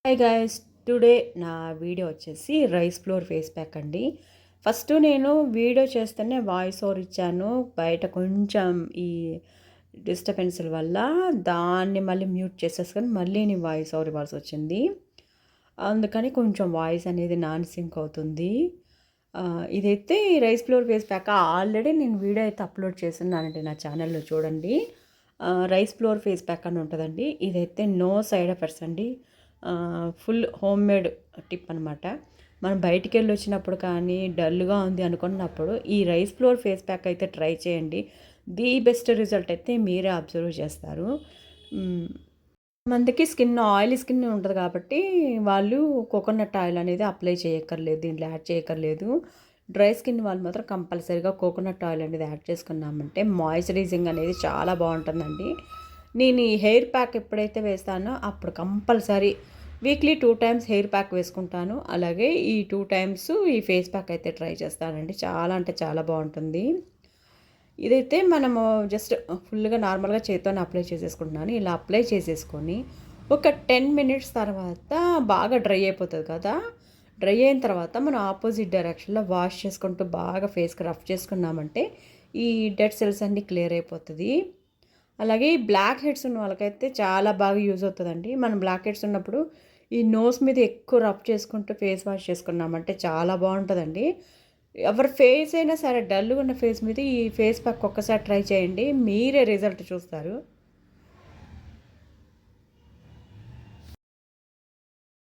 Hi guys, today నా video వచ్చేసి rice flour face pack అండి. ఫస్ట్ నేను వీడియో చేస్తేనే వాయిస్ ఓవర్ ఇచ్చాను. బయట కొంచెం ఈ డిస్టర్బెన్స్ల వల్ల దాన్ని మళ్ళీ మ్యూట్ చేసేసుకొని మళ్ళీ నేను వాయిస్ ఓవర్ ఇవ్వాల్సి వచ్చింది. అందుకని కొంచెం వాయిస్ అనేది నాన్ సింక్ అవుతుంది. ఇదైతే rice flour face pack already నేను వీడియో అయితే అప్లోడ్ చేస్తున్నానండి నా ఛానల్లో చూడండి. రైస్ ఫ్లోర్ ఫేస్ ప్యాక్ అని ఉంటుందండి. ఇదైతే నో సైడ్ ఎఫెక్ట్స్ అండి. ఫుల్ హోమ్ మేడ్ టిప్ అనమాట. మనం బయటికి వెళ్ళి వచ్చినప్పుడు కానీ డల్గా ఉంది అనుకున్నప్పుడు ఈ రైస్ ఫ్లోర్ ఫేస్ ప్యాక్ అయితే ట్రై చేయండి. ది బెస్ట్ రిజల్ట్ అయితే మీరే అబ్జర్వ్ చేస్తారు. మందికి ఆయిలీ స్కిన్ ఉంటుంది కాబట్టి వాళ్ళు కోకోనట్ ఆయిల్ అనేది అప్లై చేయక్కర్లేదు, దీంట్లో యాడ్ చేయక్కర్లేదు. డ్రై స్కిన్ వాళ్ళు మాత్రం కంపల్సరీగా కోకోనట్ ఆయిల్ అనేది యాడ్ చేసుకున్నామంటే మాయిశ్చరైజింగ్ అనేది చాలా బాగుంటుందండి. నేను ఈ హెయిర్ ప్యాక్ ఎప్పుడైతే వేస్తానో అప్పుడు compulsory weekly 2 times hair pack వేసుకుంటాను. అలాగే ఈ 2 టైమ్స్ ఈ ఫేస్ ప్యాక్ అయితే ట్రై చేస్తానండి. చాలా అంటే చాలా బాగుంటుంది. ఇదైతే మనము జస్ట్ ఫుల్గా నార్మల్గా చేతితోనే అప్లై చేసేసుకుంటున్నాను. ఇలా అప్లై చేసేసుకొని ఒక 10 మినిట్స్ తర్వాత బాగా డ్రై అయిపోతుంది కదా. డ్రై అయిన తర్వాత మనం ఆపోజిట్ డైరెక్షన్లో వాష్ చేసుకుంటూ బాగా ఫేస్కి రఫ్ చేసుకున్నామంటే ఈ డెడ్ సెల్స్ అన్నీ క్లియర్ అయిపోతుంది. అలాగే ఈ బ్లాక్ హెడ్స్ ఉన్న వాళ్ళకైతే చాలా బాగా యూజ్ అవుతుందండి. మనం బ్లాక్ హెడ్స్ ఉన్నప్పుడు ఈ నోస్ మీద ఎక్కువ రబ్ చేసుకుంటూ ఫేస్ వాష్ చేసుకున్నామంటే చాలా బాగుంటుందండి. ఎవరి ఫేస్ అయినా సరే డల్గా ఉన్న ఫేస్ మీద ఈ ఫేస్ ప్యాక్ ఒక్కసారి ట్రై చేయండి, మీరే రిజల్ట్ చూస్తారు.